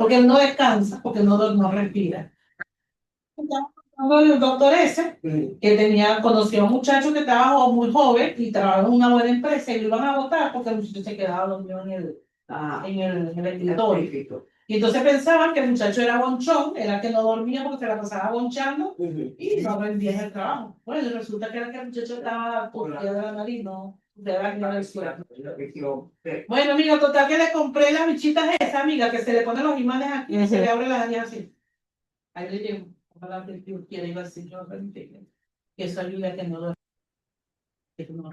porque él no descansa, porque no respira. El doctor ese, que conoció a un muchacho que estaba muy joven y trabajaba en una buena empresa y lo iban a votar porque el muchacho se quedaba dormido en el escritorio. Y entonces pensaban que el muchacho era bonchón, era que no dormía porque se la pasaba bonchando y no rendía en el trabajo. Bueno, y resulta que era que el muchacho estaba por de la nariz, no, de la suelo. Bueno, amiga, total que le compré las bichitas esas, amiga, que se le ponen los imanes aquí y se le abren las áreas así. Ahí le llevo. Ojalá que Dios quiera iba así, yo que eso ayuda a que no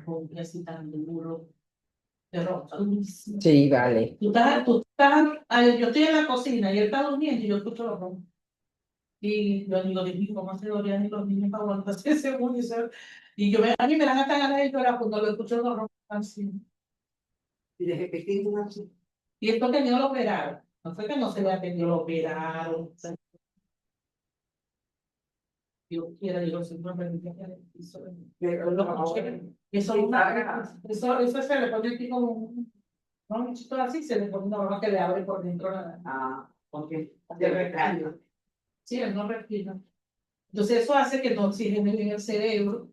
rompe así tan duro. Te rompa durísimo. Sí, vale. Yo estoy en la cocina y él está durmiendo y yo escucho los rompos. Y yo digo, Dios mío, ¿cómo se dorían los niños para aguantarse ese munición? Y a mí me dan hasta ganas de llorar cuando lo escucho los rompos así. Y desde pequeño así. Y esto que no lo operaron. No fue que no se le atendió, lo operaron. Dios quiera, yo siempre me diría que eso se le pone aquí como un bichito así, se le pone una broma que le abre por dentro porque se respira. Sí, él no respira. Entonces eso hace que no oxigene bien el cerebro,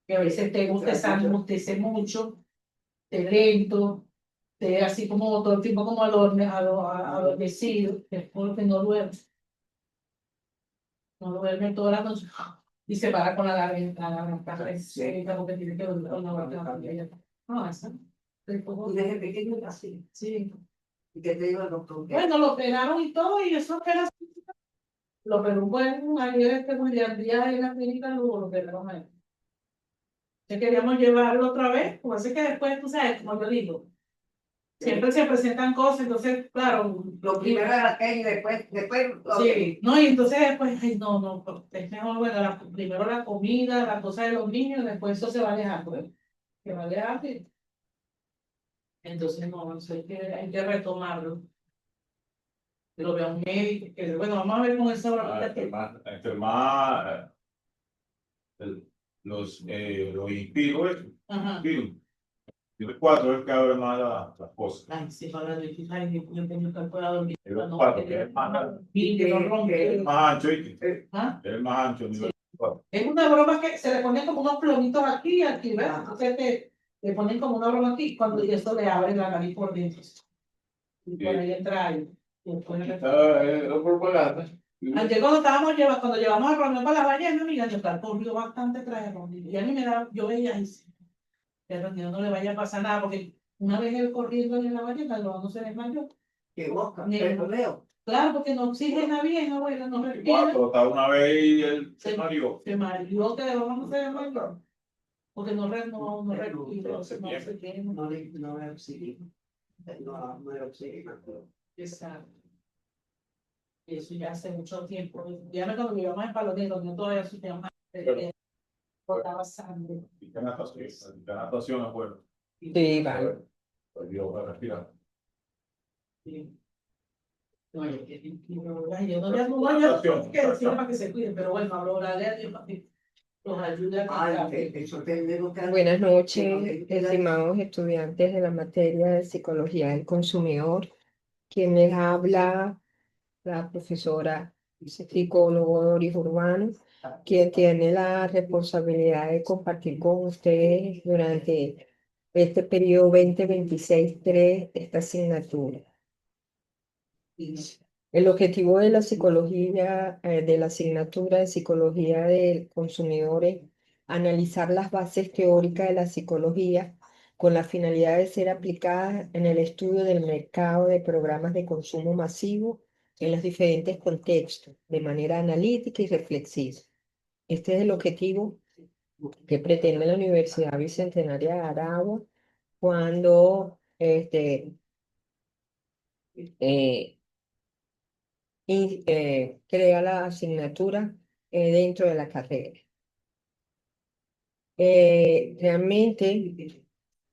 que a veces te embustece mucho, te lento, te así como todo el tiempo como adormecido, es porque no duerme. No duerme toda la noche y se para con la garganta seca porque tiene que dormir con la garganta. No, esa. Y desde pequeño así. Sí. ¿Y qué te dijo el doctor? Bueno, lo operaron y todo, y eso que era lo operó bueno, ayer William Díaz en la clínica, lo operaron a él. Que queríamos llevarlo otra vez, pues así que después, tú sabes, como yo digo, siempre se presentan cosas, entonces, claro. Lo primero era aquello y después. Sí, no, y entonces después, ay, no, es mejor, bueno, primero la comida, la cosa de los niños, después eso se va alejando, ¿eh? Se va alejando. Entonces, no, eso hay que retomarlo. Lo veo a un médico, que, bueno, vamos a ver con esa hora. Enfermar los inspiros, Ajá. Tiene 4 es que abre más las cosas. Ay, sí, para yo tengo que poder dormir. El 4, que es más ancho, ¿viste? ¿Ah? Es más ancho, nivel 4. Es una broma que se le ponen como unos plomitos aquí y aquí, ¿verdad? Entonces le ponen como una broma aquí y eso le abre la nariz por dentro. Y por ahí entra ahí. Ayer cuando llevamos a reunión para la ballena, amiga, yo estaba corrido bastante tras el y a mí me da, yo veía ahí, pero que no le vaya a pasar nada, porque una vez él corriendo en la ballena, no se desmayó. ¿Qué boca? Claro, porque no oxigena bien, abuela, no respira. Hasta una vez y él se mareó. Se mareó, que de no se desmayó. Porque no respira, no se tiene. No le oxigena. No le oxigena. Exacto. Eso ya hace mucho tiempo. Ya cuando mi mamá es palonero, yo todavía soy más cortaba sangre. Y que natación es bueno. Sí, vale. Ayuda para respirar. Sí. No, yo no tengo que decir para que se cuiden, pero bueno, hablo de los ayuda a Buenas noches, estimados estudiantes de la materia de Psicología del Consumidor. Quien les habla, la profesora psicólogo Doris Urbano, quien tiene la responsabilidad de compartir con ustedes durante este periodo 2026-3 esta asignatura. El objetivo de la psicología, de la asignatura de Psicología del Consumidor es analizar las bases teóricas de la psicología con la finalidad de ser aplicadas en el estudio del mercado de programas de consumo masivo en los diferentes contextos, de manera analítica y reflexiva. Este es el objetivo que pretende la Universidad Bicentenaria de Aragua cuando crea la asignatura dentro de la carrera. Realmente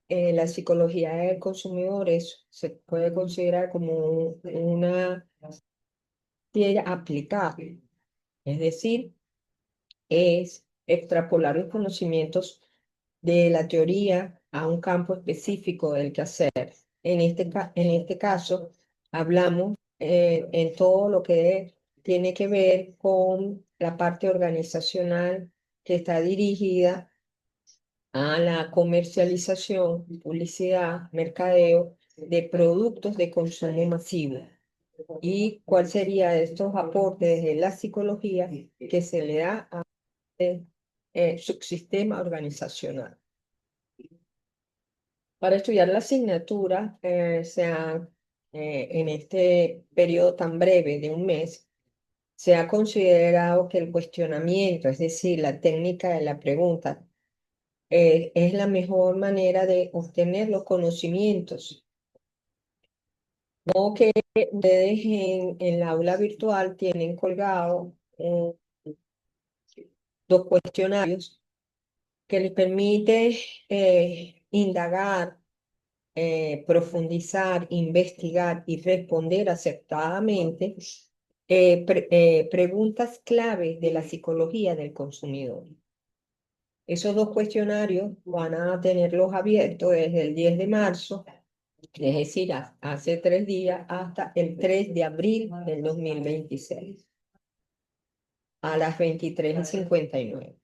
la psicología del consumidor se puede considerar como una ciencia aplicable, es decir, es extrapolar los conocimientos de la teoría a un campo específico del quehacer. En este caso, hablamos en todo lo que tiene que ver con la parte organizacional que está dirigida a la comercialización, publicidad, mercadeo de productos de consumo masivo. ¿Y cuál sería estos aportes de la psicología que se le da a su sistema organizacional? Para estudiar la asignatura, en este periodo tan breve de un mes, se ha considerado que el cuestionamiento, es decir, la técnica de la pregunta, es la mejor manera de obtener los conocimientos. No que ustedes en el aula virtual tienen colgado dos cuestionarios que les permite indagar, profundizar, investigar y responder acertadamente preguntas claves de la psicología del consumidor. Esos dos cuestionarios van a tenerlos abiertos desde el 10 de marzo, es decir, hace 3 días, hasta el 3 de abril del 2026, a las 23:59.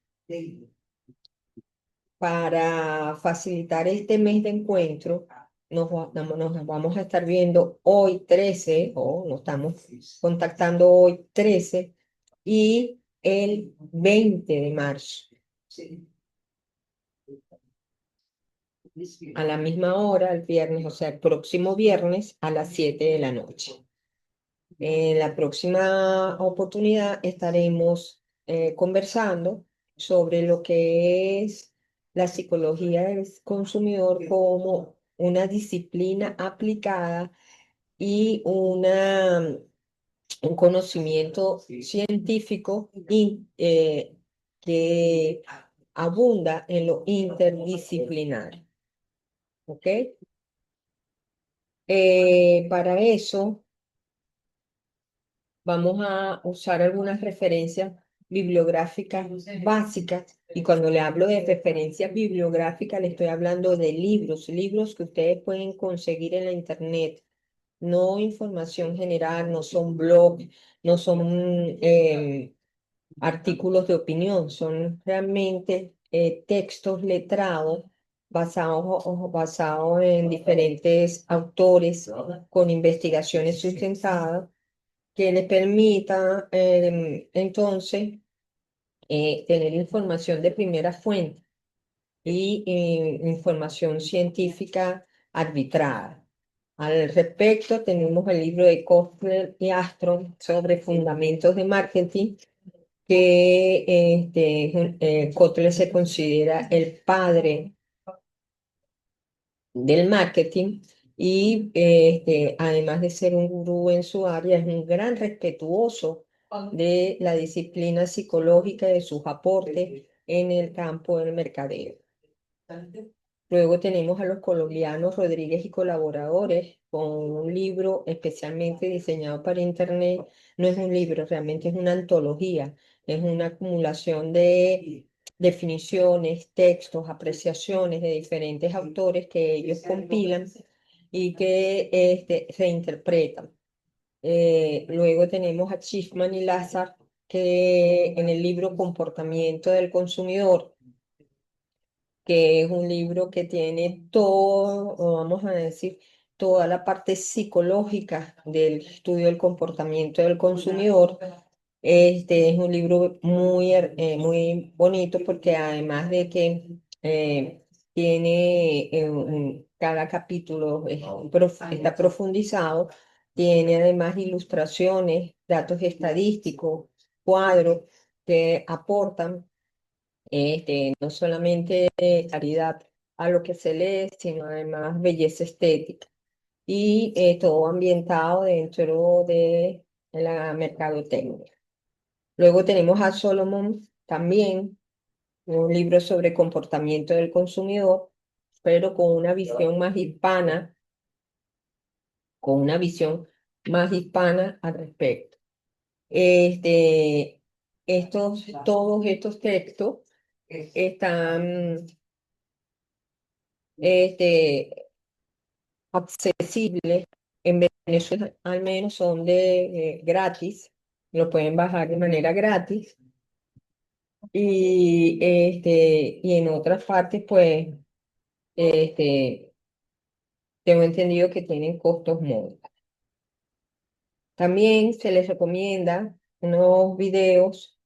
Para facilitar este mes de encuentro, nos vamos a estar viendo hoy 13, o nos estamos contactando hoy 13 y el 20 de marzo. A la misma hora, el viernes, o sea, el próximo viernes a las 7 de la noche. En la próxima oportunidad estaremos conversando sobre lo que es la psicología del consumidor como una disciplina aplicada y un conocimiento científico que abunda en lo interdisciplinario. ¿Ok? Para eso vamos a usar algunas referencias bibliográficas básicas. Y cuando le hablo de referencias bibliográficas, le estoy hablando de libros que ustedes pueden conseguir en la internet. No información general, no son blogs, no son artículos de opinión, son realmente textos letrados basados en diferentes autores con investigaciones sustentadas que les permita entonces tener información de primera fuente y información científica arbitrada. Al respecto, tenemos el libro de Kotler y Astrom sobre fundamentos de marketing, que Kotler se considera el padre del marketing y además de ser un gurú en su área, es un gran respetuoso de la disciplina psicológica y de sus aportes en el campo del mercadeo. Luego tenemos a los colombianos Rodríguez y colaboradores con un libro especialmente diseñado para Internet. No es un libro, realmente es una antología, es una acumulación de definiciones, textos, apreciaciones de diferentes autores que ellos compilan y que reinterpretan. Luego tenemos a Schiffman y Lazar, que en el libro Comportamiento del Consumidor, que es un libro que tiene todo, o vamos a decir, toda la parte psicológica del estudio del comportamiento del consumidor. Este es un libro muy bonito porque además de que tiene cada capítulo está profundizado, tiene además ilustraciones, datos estadísticos, cuadros que aportan no solamente claridad a lo que se lee, sino además belleza estética. Y todo ambientado dentro de la mercadotecnia. Luego tenemos a Solomon también, un libro sobre comportamiento del consumidor, pero con una visión más hispana, al respecto. Todos estos textos están accesibles En Venezuela al menos son de gratis, lo pueden bajar de manera gratis. Y en otras partes, pues, este, tengo entendido que tienen costos módicos. También se les recomienda unos videos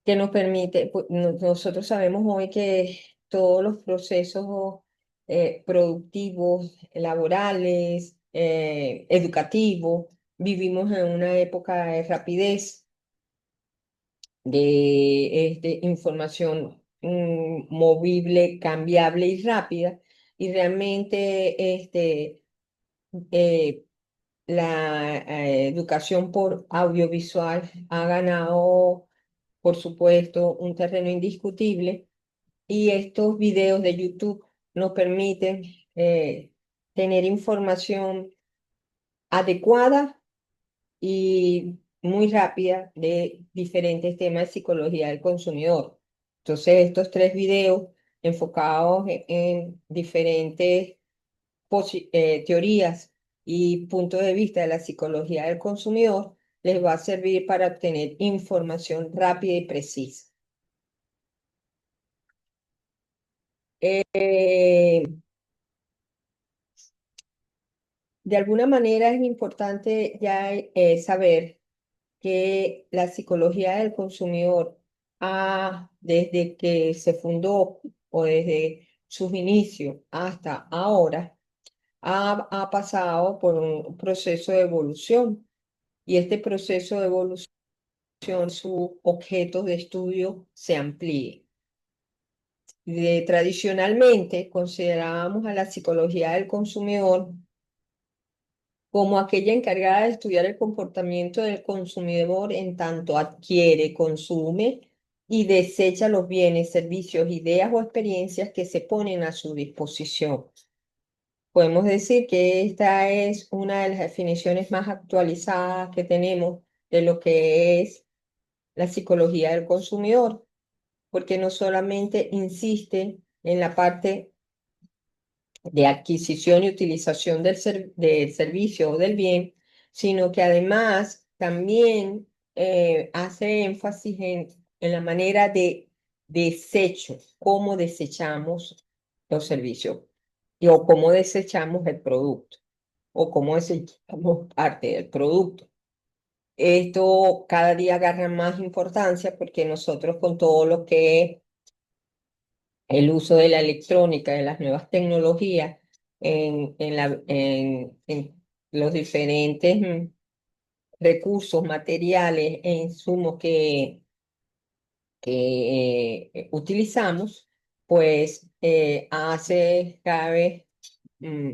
que nos permite, nosotros sabemos hoy que todos los procesos productivos, laborales, educativos, vivimos en una época de rapidez, de información movible, cambiable y rápida, y realmente eh, la educación por audiovisual ha ganado, por supuesto, un terreno indiscutible, y estos videos de YouTube nos permiten tener información adecuada y muy rápida de diferentes temas de psicología del consumidor. Entonces, estos tres videos enfocados en diferentes teorías y puntos de vista de la psicología del consumidor les va a servir para obtener información rápida y precisa. Eh, de alguna manera es importante ya saber que la psicología del consumidor desde que se fundó o desde sus inicios hasta ahora, ha pasado por un proceso de evolución, y este proceso de evolución, su objeto de estudio se amplíe. Tradicionalmente considerábamos a la psicología del consumidor como aquella encargada de estudiar el comportamiento del consumidor en tanto adquiere, consume y desecha los bienes, servicios, ideas o experiencias que se ponen a su disposición. Podemos decir que esta es una de las definiciones más actualizadas que tenemos de lo que es la psicología del consumidor, porque no solamente insiste en la parte de adquisición y utilización del servicio o del bien, sino que además también hace énfasis en la manera de desecho, cómo desechamos los servicios o cómo desechamos el producto o cómo desechamos parte del producto. Esto cada día agarra más importancia porque nosotros, con todo lo que es el uso de la electrónica, de las nuevas tecnologías en los diferentes recursos materiales e insumos que utilizamos, pues hace cada vez mm,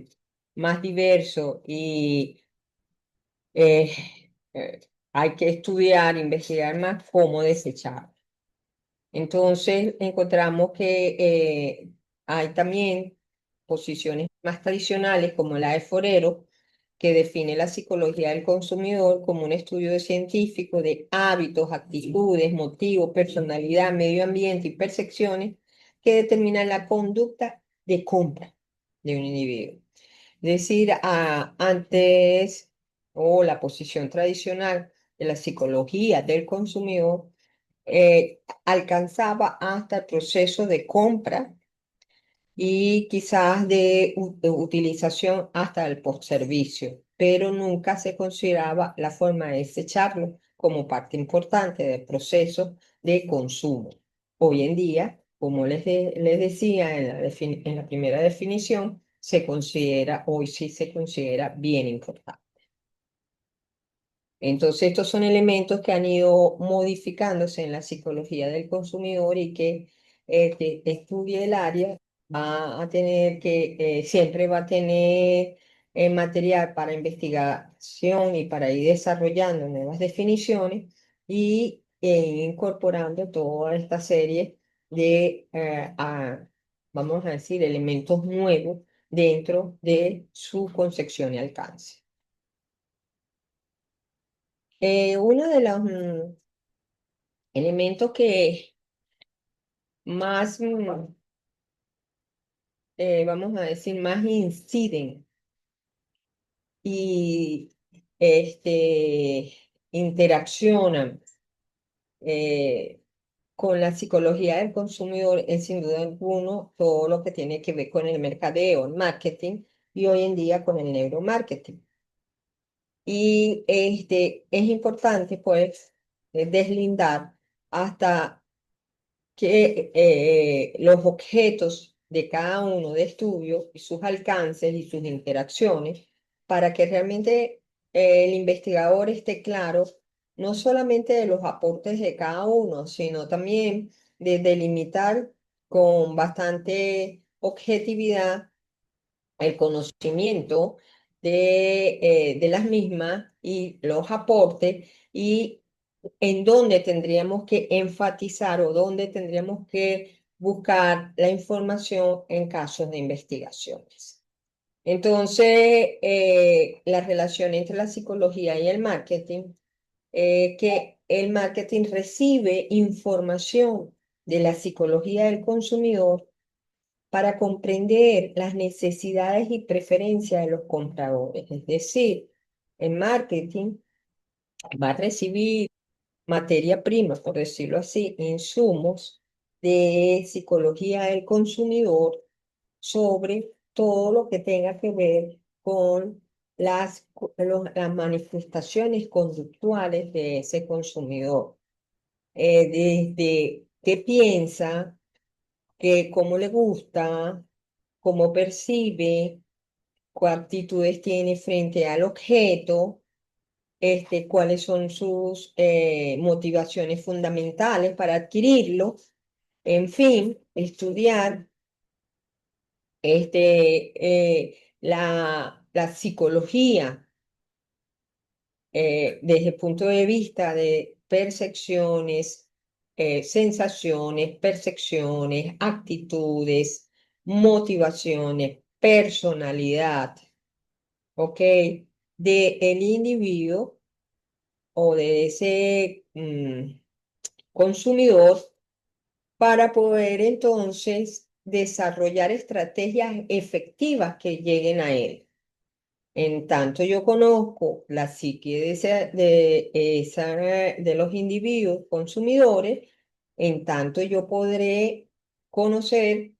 más diverso, y eh, hay que estudiar, investigar más cómo desechar. Entonces encontramos que hay también posiciones más tradicionales como la de Forero, que define la psicología del consumidor como un estudio científico de hábitos, actitudes, motivos, personalidad, medio ambiente y percepciones que determinan la conducta de compra de un individuo. Es decir, antes, o la posición tradicional de la psicología del consumidor alcanzaba hasta el proceso de compra y quizás de utilización hasta el postservicio, pero nunca se consideraba la forma de desecharlo como parte importante del proceso de consumo. Hoy en día, como les decía en la primera definición, hoy sí se considera bien importante. Entonces, estos son elementos que han ido modificándose en la psicología del consumidor, y que el que estudie el área va a tener siempre va a tener material para investigación y para ir desarrollando nuevas definiciones y incorporando toda esta serie de, vamos a decir, elementos nuevos dentro de su concepción y alcance. Uno de los elementos que más, vamos a decir, más inciden y interaccionan con la psicología del consumidor es sin duda alguno todo lo que tiene que ver con el mercadeo, el marketing y hoy en día con el neuromarketing. Y es importante pues deslindar hasta que los objetos de cada uno de estudio y sus alcances y sus interacciones para que realmente el investigador esté claro no solamente de los aportes de cada uno, sino también de delimitar con bastante objetividad el conocimiento de las mismas y los aportes y en dónde tendríamos que enfatizar o dónde tendríamos que buscar la información en casos de investigaciones. Entonces, la relación entre la psicología y el marketing, que el marketing recibe información de la psicología del consumidor para comprender las necesidades y preferencias de los compradores. Es decir, el marketing va a recibir materia prima, por decirlo así, insumos de psicología del consumidor sobre todo lo que tenga que ver con las manifestaciones conductuales de ese consumidor. Desde qué piensa, cómo le gusta, cómo percibe, qué actitudes tiene frente al objeto, cuáles son sus motivaciones fundamentales para adquirirlo, en fin, estudiar la psicología desde el punto de vista de percepciones, sensaciones, percepciones, actitudes, motivaciones, personalidad, ¿ok? De el individuo o de ese consumidor para poder entonces desarrollar estrategias efectivas que lleguen a él. En tanto yo conozco la psique de los individuos consumidores, en tanto yo podré conocer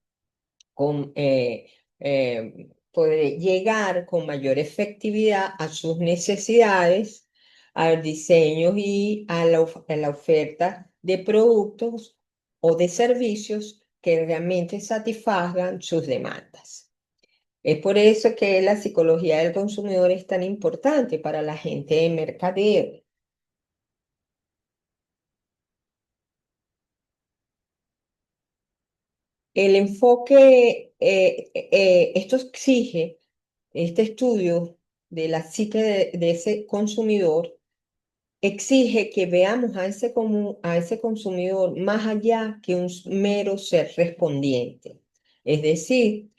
podré llegar con mayor efectividad a sus necesidades, al diseño y a la oferta de productos o de servicios que realmente satisfagan sus demandas. Es por eso que la psicología del consumidor es tan importante para la gente de mercadeo. El enfoque, esto exige, este estudio de la psique de ese consumidor, exige que veamos a ese consumidor más allá que un mero ser respondiente. Es decir,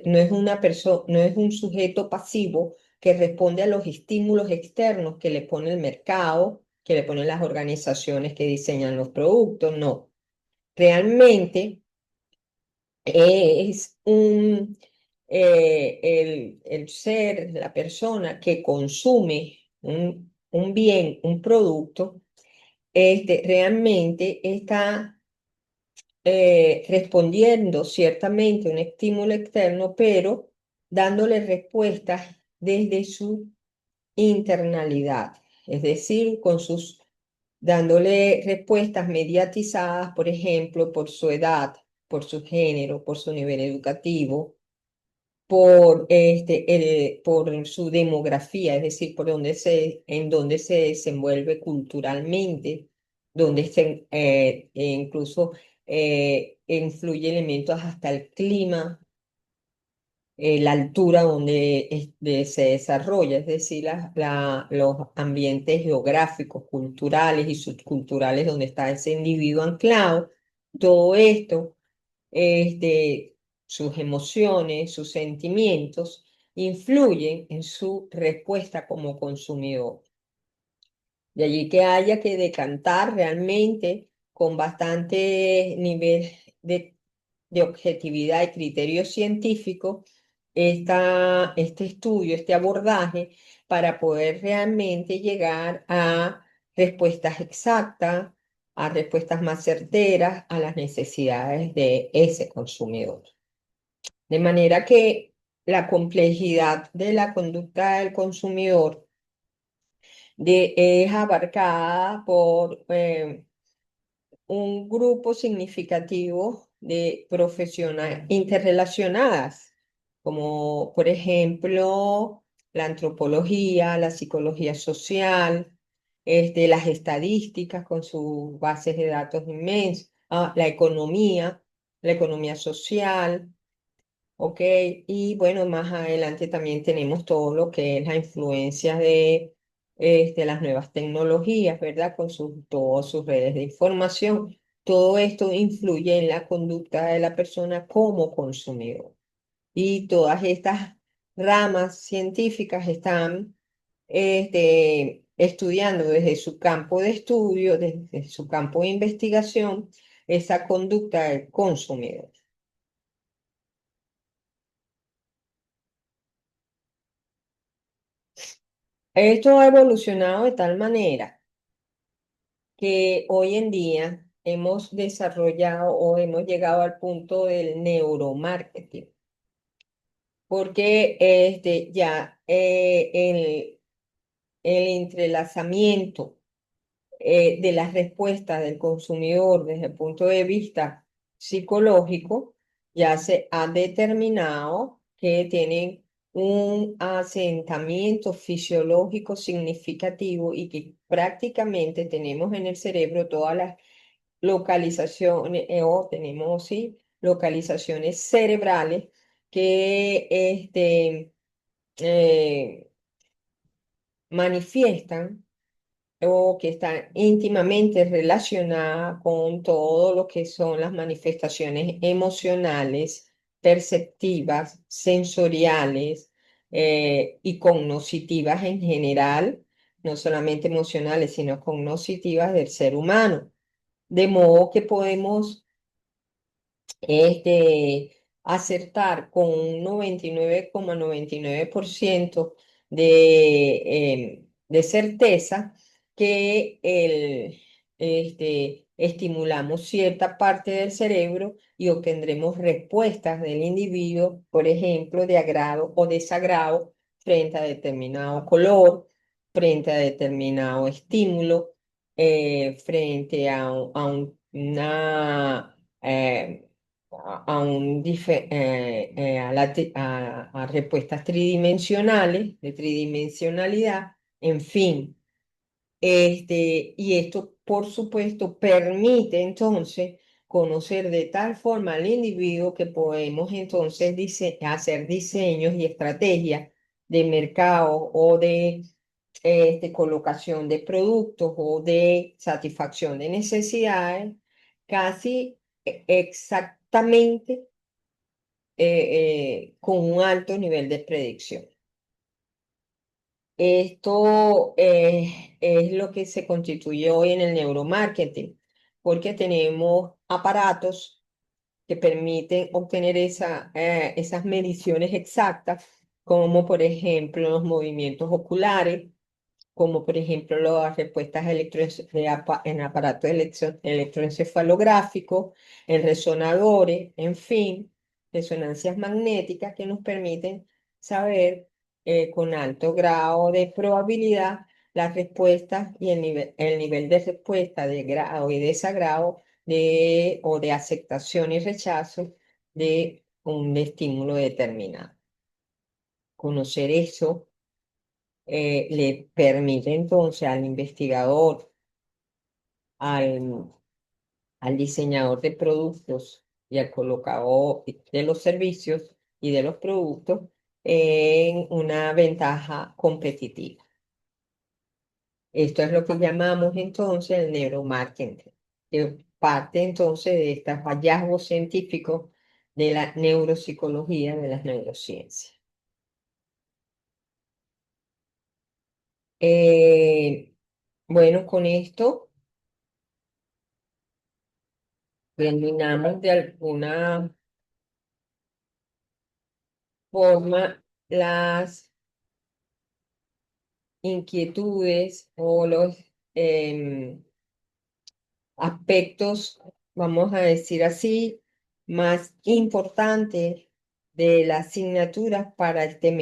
no es una persona, no es un sujeto pasivo que responde a los estímulos externos que le pone el mercado, que le ponen las organizaciones que diseñan los productos, no. Realmente es el ser, la persona que consume un bien, un producto, realmente está respondiendo ciertamente a un estímulo externo, pero dándole respuestas desde su internalidad, es decir, dándole respuestas mediatizadas, por ejemplo, por su edad, por su género, por su nivel educativo, por su demografía, es decir, en donde se desenvuelve culturalmente, incluso influye elementos hasta el clima, la altura se desarrolla, es decir, los ambientes geográficos, culturales y subculturales donde está ese individuo anclado. Todo esto, sus emociones, sus sentimientos, influyen en su respuesta como consumidor. De allí que haya que decantar realmente con bastante nivel de objetividad y criterio científico este estudio, este abordaje, para poder realmente llegar a respuestas exactas, a respuestas más certeras a las necesidades de ese consumidor. De manera que la complejidad de la conducta del consumidor es abarcada por un grupo significativo de profesionales interrelacionadas, como por ejemplo la antropología, la psicología social, las estadísticas con sus bases de datos inmensas, la economía social. Ok, y bueno, más adelante también tenemos todo lo que es la influencia de las nuevas tecnologías, ¿verdad? Con todas sus redes de información. Todo esto influye en la conducta de la persona como consumidor. Y todas estas ramas científicas están estudiando desde su campo de estudio, desde su campo de investigación, esa conducta del consumidor. Esto ha evolucionado de tal manera que hoy en día hemos desarrollado o hemos llegado al punto del neuromarketing, porque ya el entrelazamiento de las respuestas del consumidor desde el punto de vista psicológico, ya se ha determinado que tienen un asentamiento fisiológico significativo y que prácticamente tenemos en el cerebro todas las localizaciones, o tenemos, sí, localizaciones cerebrales que eh, manifiestan o que está íntimamente relacionada con todo lo que son las manifestaciones emocionales, perceptivas, sensoriales y cognitivas en general, no solamente emocionales, sino cognitivas del ser humano. De modo que podemos acertar con un 99,99% de certeza que estimulamos cierta parte del cerebro y obtendremos respuestas del individuo, por ejemplo, de agrado o desagrado frente a determinado color, frente a determinado estímulo, frente una a respuestas tridimensionales, de tridimensionalidad, en fin. Y esto, por supuesto, permite entonces conocer de tal forma al individuo que podemos entonces hacer diseños y estrategias de mercado o de colocación de productos o de satisfacción de necesidades casi exactamente con un alto nivel de predicción. Esto es lo que se constituye hoy en el neuromarketing, porque tenemos aparatos que permiten obtener esas mediciones exactas, como por ejemplo los movimientos oculares, como por ejemplo las respuestas en aparatos electroencefalográficos, en resonadores, en fin, resonancias magnéticas que nos permiten saber con alto grado de probabilidad las respuestas y el nivel de respuesta de grado y desagrado o de aceptación y rechazo de un estímulo determinado. Conocer eso le permite entonces al investigador, al, al diseñador de productos y al colocador de los servicios y de los productos en una ventaja competitiva. Esto es lo que llamamos entonces el neuromarketing, que parte entonces de estos hallazgos científicos de la neuropsicología, de las neurociencias. Bueno, con esto terminamos de alguna forma las inquietudes o los aspectos, vamos a decir así, más importantes de las asignaturas para en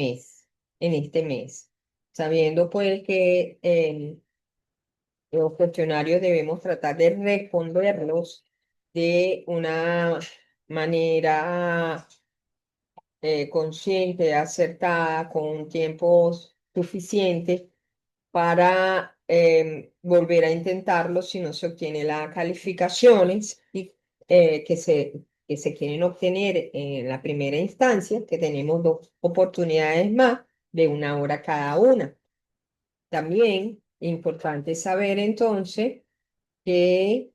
este mes, sabiendo pues que los cuestionarios debemos tratar de responderlos de una manera consciente, acertada, con un tiempo suficiente para volver a intentarlo si no se obtiene las calificaciones que se quieren obtener en la primera instancia, que tenemos dos oportunidades más de 1 hora cada una. También importante saber entonces que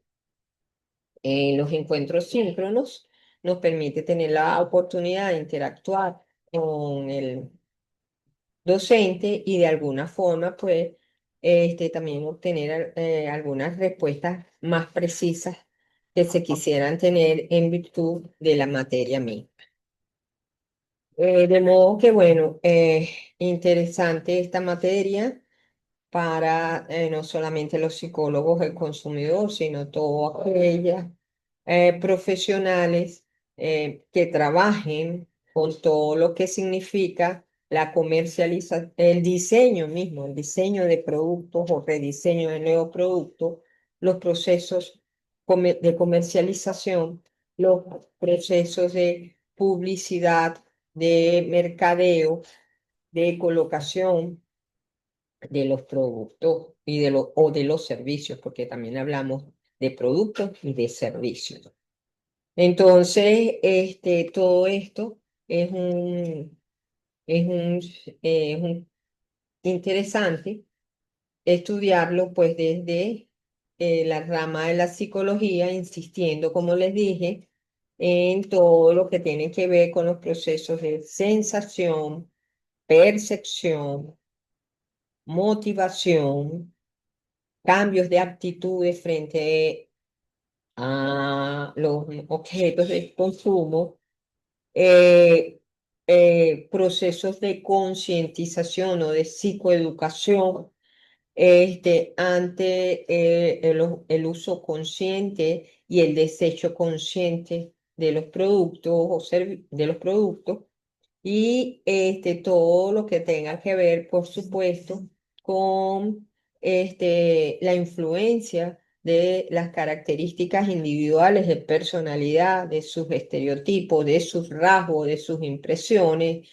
los encuentros síncronos nos permite tener la oportunidad de interactuar con el docente y de alguna forma, pues, también obtener algunas respuestas más precisas que se quisieran tener en virtud de la materia misma. De modo que, bueno, interesante esta materia para no solamente los psicólogos, el consumidor, sino todas aquellas profesionales que trabajen con todo lo que significa la comercialización, el diseño mismo, el diseño de productos o rediseño de nuevos productos, los procesos de comercialización, los procesos de publicidad, de mercadeo, de colocación de los productos y o de los servicios, porque también hablamos de productos y de servicios. Entonces, todo esto es es un, es un interesante estudiarlo pues desde la rama de la psicología, insistiendo, como les dije, en todo lo que tiene que ver con los procesos de sensación, percepción, motivación, cambios de actitudes frente a los objetos de consumo, eh, procesos de concientización o de psicoeducación ante el uso consciente y el desecho consciente de los productos de los productos y todo lo que tenga que ver, por supuesto, con la influencia de las características individuales de personalidad, de sus estereotipos, de sus rasgos, de sus impresiones,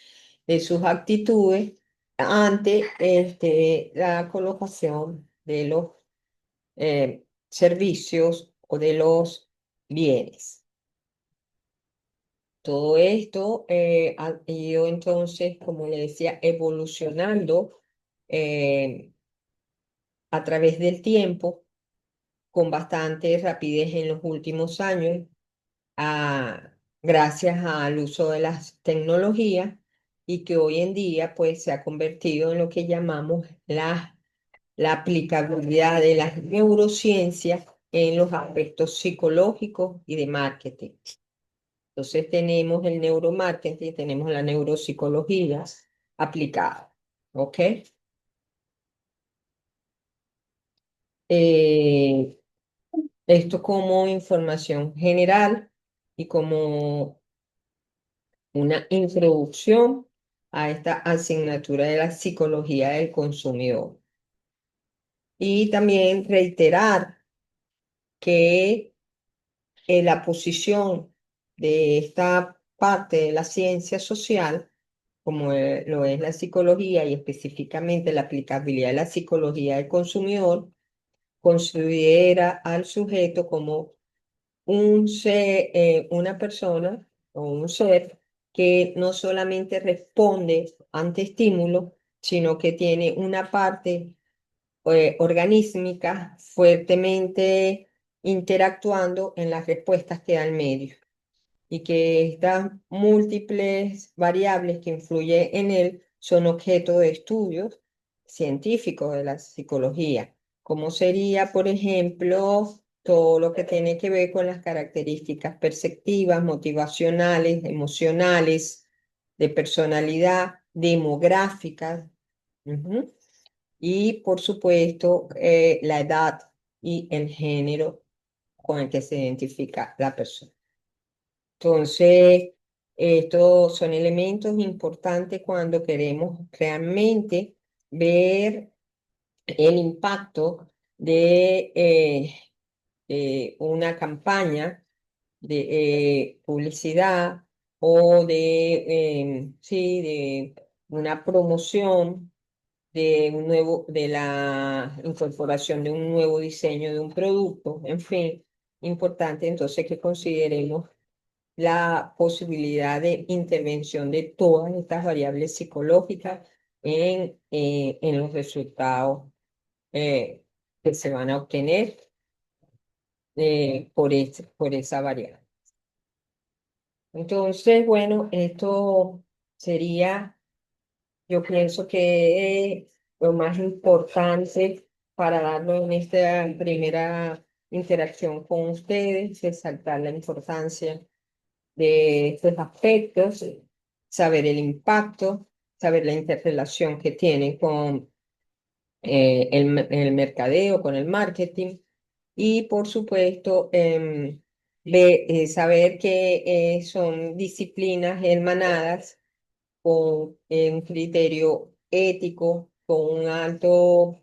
de sus actitudes ante la colocación de los servicios o de los bienes. Todo esto ha ido entonces, como le decía, evolucionando a través del tiempo con bastante rapidez en los últimos años, gracias al uso de las tecnologías y que hoy en día pues se ha convertido en lo que llamamos la aplicabilidad de las neurociencias en los aspectos psicológicos y de marketing. Entonces tenemos el neuromarketing, tenemos la neuropsicología aplicada, ¿ok? Eh, Esto como información general y como una introducción a esta asignatura de la psicología del consumidor. Y también reiterar que la posición de esta parte de la ciencia social, como lo es la psicología y específicamente la aplicabilidad de la psicología del consumidor, considera al sujeto como una persona o un ser que no solamente responde ante estímulos, sino que tiene una parte organísmica fuertemente interactuando en las respuestas que da el medio y que estas múltiples variables que influyen en él son objeto de estudios científicos de la psicología, como sería, por ejemplo, todo lo que tiene que ver con las características perceptivas, motivacionales, emocionales de personalidad, demográficas, ujú, y por supuesto la edad y el género con el que se identifica la persona. Entonces, estos son elementos importantes cuando queremos realmente ver el impacto de una campaña de publicidad o sí, de una promoción de la incorporación de un nuevo diseño de un producto, en fin, importante entonces que consideremos la posibilidad de intervención de todas estas variables psicológicas en los resultados eh, que se van a obtener por esa variable. Entonces, bueno, esto sería, yo pienso que lo más importante para darlo en esta primera interacción con ustedes, resaltar la importancia de estos aspectos, saber el impacto, saber la interrelación que tiene con el mercadeo, con el marketing y por supuesto saber que son disciplinas hermanadas con un criterio ético, con un alto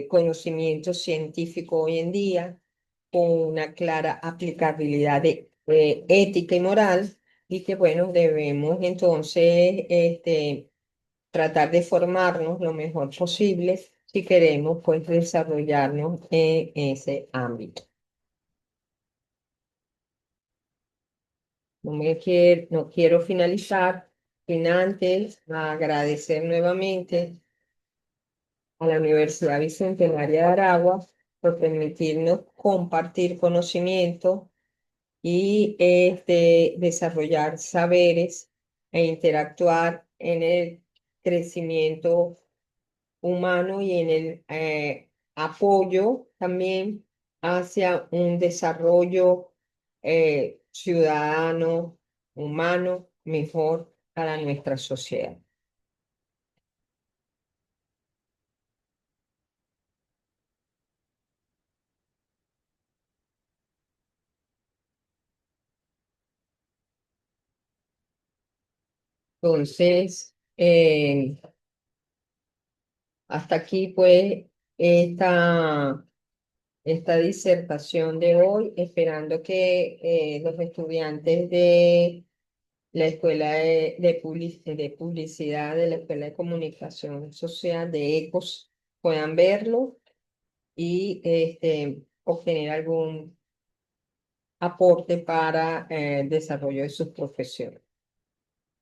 conocimiento científico hoy en día, con una clara aplicabilidad de ética y moral, y que bueno, debemos entonces tratar de formarnos lo mejor posible si queremos pues desarrollarnos en ese ámbito. No quiero finalizar sin antes agradecer nuevamente a la Universidad Bicentenaria de Aragua por permitirnos compartir conocimiento y desarrollar saberes e interactuar en el crecimiento humano y en el apoyo también hacia un desarrollo ciudadano, humano, mejor para nuestra sociedad. Entonces, hasta aquí pues esta disertación de hoy, esperando que los estudiantes de la Escuela de Publicidad, de la Escuela de Comunicación Social de ECOS puedan verlo y obtener algún aporte para el desarrollo de sus profesiones.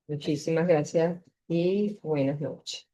Muchísimas gracias y buenas noches.